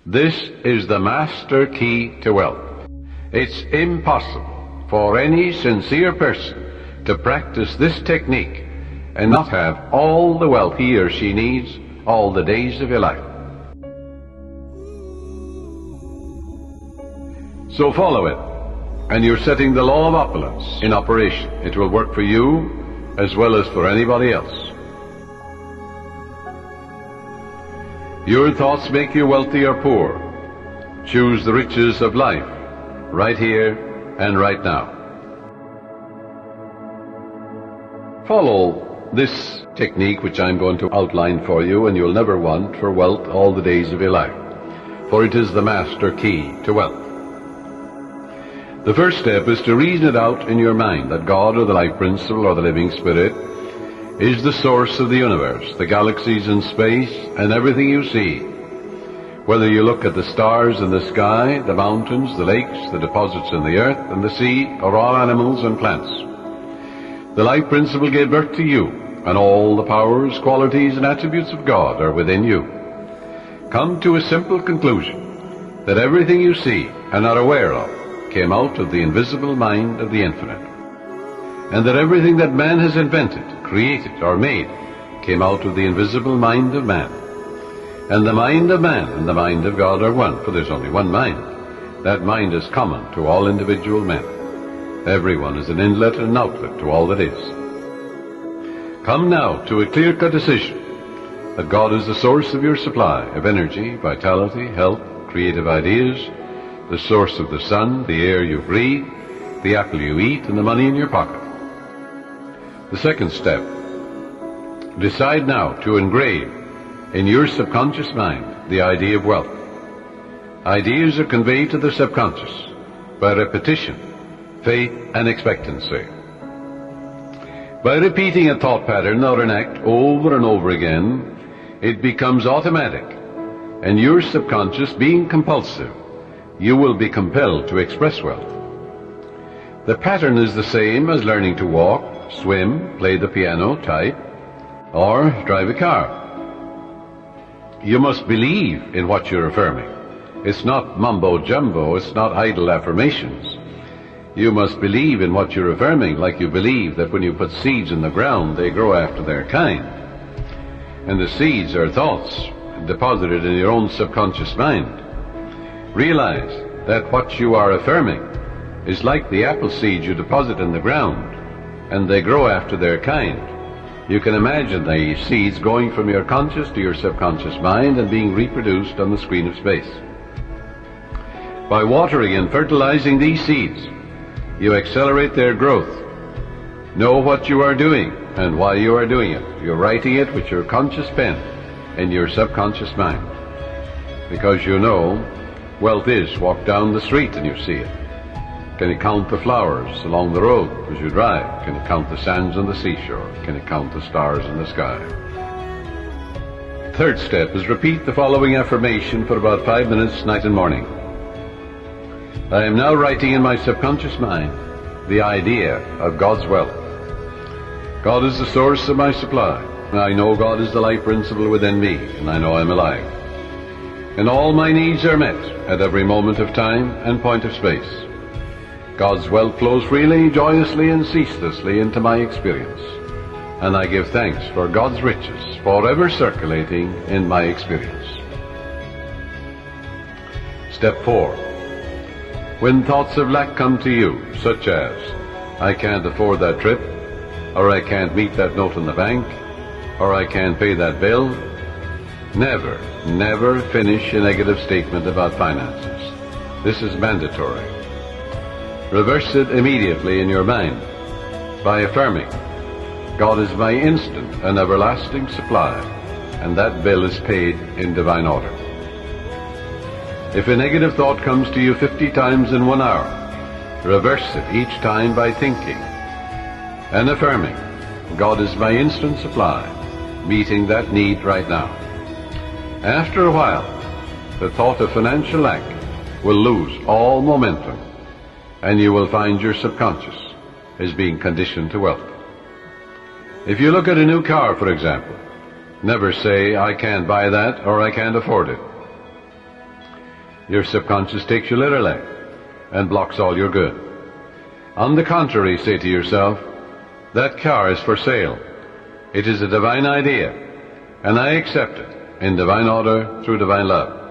This is the master key to wealth. It's impossible for any sincere person to practice this technique and not have all the wealth he or she needs all the days of your life. So follow it, and you're setting the law of opulence in operation. It will work for you as well as for anybody else. Your thoughts make you wealthy or poor. Choose the riches of life, right here and right now. Follow this technique which I'm going to outline for you, and you'll never want for wealth all the days of your life, for it is the master key to wealth. The first step is to reason it out in your mind that God, or the life principle, or the living spirit, is the source of the universe, the galaxies in space, and everything you see. Whether you look at the stars in the sky, the mountains, the lakes, the deposits in the earth, and the sea, or all animals and plants. The life principle gave birth to you, and all the powers, qualities, and attributes of God are within you. Come to a simple conclusion, that everything you see and are aware of came out of the invisible mind of the infinite, and that everything that man has invented, created, or made came out of the invisible mind of man. And the mind of man and the mind of God are one, for there's only one mind. That mind is common to all individual men. Everyone is an inlet and an outlet to all that is. Come now to a clear-cut decision that God is the source of your supply of energy, vitality, health, creative ideas, the source of the sun, the air you breathe, the apple you eat, and the money in your pocket. The second step, decide now to engrave in your subconscious mind the idea of wealth. Ideas are conveyed to the subconscious by repetition, faith, and expectancy. By repeating a thought pattern or an act over and over again, it becomes automatic, and your subconscious being compulsive, you will be compelled to express wealth. The pattern is the same as learning to walk, swim, play the piano, type, or drive a car. You must believe in what you're affirming. It's not mumbo-jumbo, it's not idle affirmations. You must believe in what you're affirming, like you believe that when you put seeds in the ground, they grow after their kind. And the seeds are thoughts deposited in your own subconscious mind. Realize that what you are affirming is like the apple seeds you deposit in the ground, and they grow after their kind. You can imagine the seeds going from your conscious to your subconscious mind and being reproduced on the screen of space. By watering and fertilizing these seeds, you accelerate their growth. Know what you are doing and why you are doing it. You're writing it with your conscious pen in your subconscious mind. Because you know, wealth is walk down the street and you see it. Can you count the flowers along the road as you drive? Can you count the sands on the seashore? Can you count the stars in the sky? Third step is repeat the following affirmation for about 5 minutes, night and morning. I am now writing in my subconscious mind the idea of God's wealth. God is the source of my supply. I know God is the life principle within me, and I know I'm alive. And all my needs are met at every moment of time and point of space. God's wealth flows freely, joyously, and ceaselessly into my experience. And I give thanks for God's riches forever circulating in my experience. Step 4. When thoughts of lack come to you, such as, I can't afford that trip, or I can't meet that note in the bank, or I can't pay that bill, never finish a negative statement about finances. This is mandatory. Reverse it immediately in your mind by affirming, God is my instant and everlasting supply, and that bill is paid in divine order. If a negative thought comes to you 50 times in 1 hour, reverse it each time by thinking and affirming, God is my instant supply, meeting that need right now. After a while, the thought of financial lack will lose all momentum, and you will find your subconscious is being conditioned to wealth. If you look at a new car, for example, never say, I can't buy that or I can't afford it. Your subconscious takes you literally and blocks all your good. On the contrary, say to yourself, that car is for sale. It is a divine idea, and I accept it in divine order through divine love.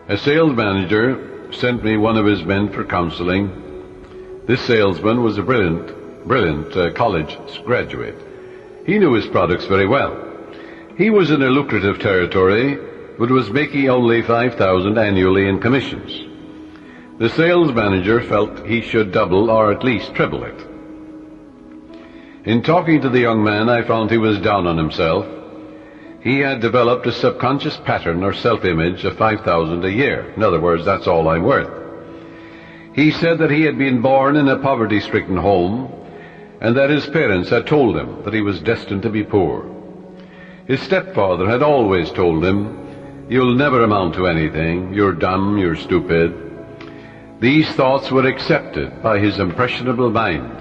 A sales manager sent me one of his men for counseling. This salesman was a brilliant college graduate. He knew his products very well. He was in a lucrative territory, but was making only $5,000 annually in commissions. The sales manager felt he should double or at least triple it. In talking to the young man, I found he was down on himself. He had developed a subconscious pattern or self-image of $5,000 a year. In other words, that's all I'm worth. He said that he had been born in a poverty-stricken home and that his parents had told him that he was destined to be poor. His stepfather had always told him, "You'll never amount to anything. You're dumb, you're stupid." These thoughts were accepted by his impressionable mind,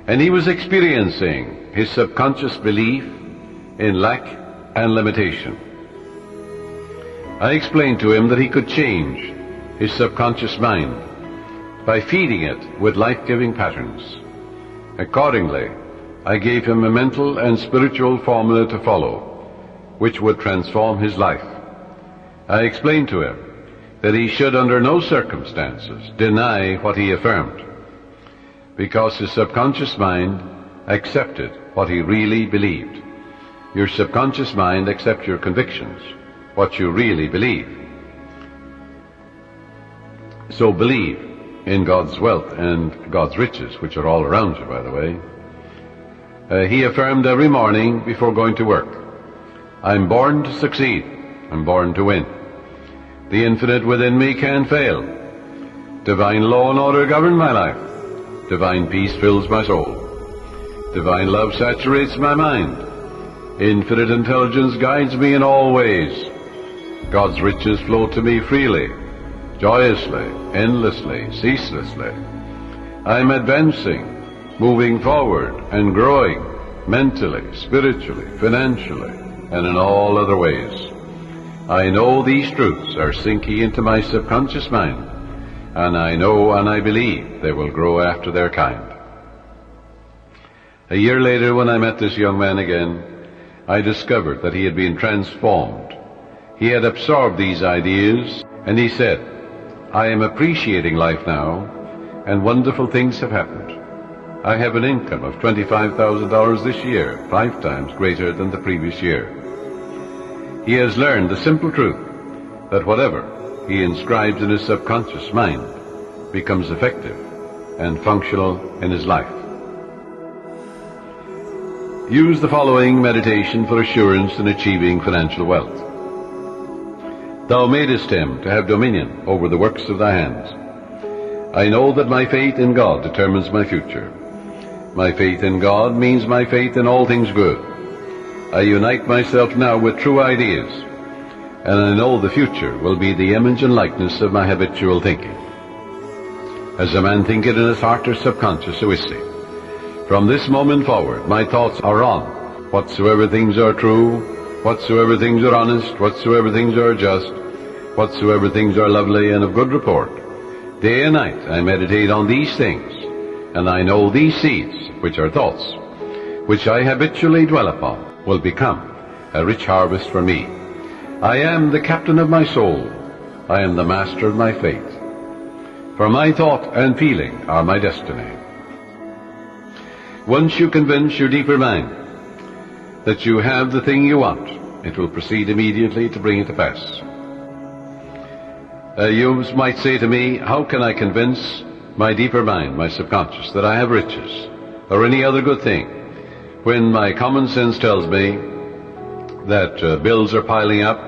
and he was experiencing his subconscious belief in lack and limitation. I explained to him that he could change his subconscious mind by feeding it with life-giving patterns. Accordingly, I gave him a mental and spiritual formula to follow, which would transform his life. I explained to him that he should under no circumstances deny what he affirmed, because his subconscious mind accepted what he really believed. Your subconscious mind accepts your convictions, what you really believe. So believe in God's wealth and God's riches, which are all around you, by the way. He affirmed every morning before going to work, "I'm born to succeed. I'm born to win. The infinite within me can't fail. Divine law and order govern my life. Divine peace fills my soul. Divine love saturates my mind. Infinite intelligence guides me in all ways. God's riches flow to me freely, joyously, endlessly, ceaselessly. I'm advancing, moving forward, and growing mentally, spiritually, financially, and in all other ways. I know these truths are sinking into my subconscious mind, and I know and I believe they will grow after their kind." A year later, when I met this young man again, I discovered that he had been transformed. He had absorbed these ideas, and he said, "I am appreciating life now, and wonderful things have happened. I have an income of $25,000 this year, 5 times greater than the previous year." He has learned the simple truth that whatever he inscribes in his subconscious mind becomes effective and functional in his life. Use the following meditation for assurance in achieving financial wealth. Thou madest him to have dominion over the works of thy hands. I know that my faith in God determines my future. My faith in God means my faith in all things good. I unite myself now with true ideas, and I know the future will be the image and likeness of my habitual thinking. As a man thinketh in his heart or subconscious, so is he. From this moment forward, my thoughts are on whatsoever things are true, whatsoever things are honest, whatsoever things are just, whatsoever things are lovely and of good report. Day and night I meditate on these things, and I know these seeds, which are thoughts, which I habitually dwell upon, will become a rich harvest for me. I am the captain of my soul. I am the master of my fate. For my thought and feeling are my destiny. Once you convince your deeper mind that you have the thing you want, it will proceed immediately to bring it to pass. You might say to me, how can I convince my deeper mind, my subconscious, that I have riches or any other good thing, when my common sense tells me that bills are piling up,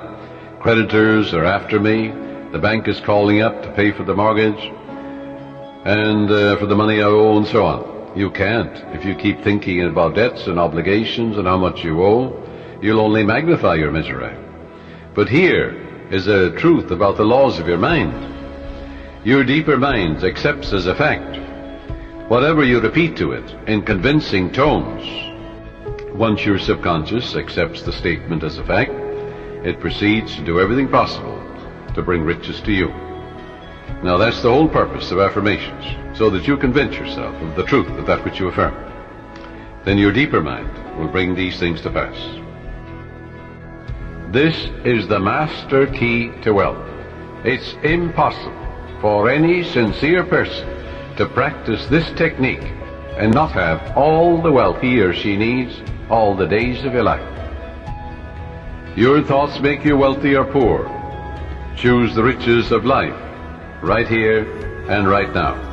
creditors are after me, the bank is calling up to pay for the mortgage and for the money I owe and so on. You can't. If you keep thinking about debts and obligations and how much you owe, you'll only magnify your misery. But here is a truth about the laws of your mind. Your deeper mind accepts as a fact whatever you repeat to it in convincing tones. Once your subconscious accepts the statement as a fact, it proceeds to do everything possible to bring riches to you. Now that's the whole purpose of affirmations, so that you convince yourself of the truth of that which you affirm. Then your deeper mind will bring these things to pass. This is the master key to wealth. It's impossible for any sincere person to practice this technique and not have all the wealth he or she needs all the days of your life. Your thoughts make you wealthy or poor. Choose the riches of life right here and right now.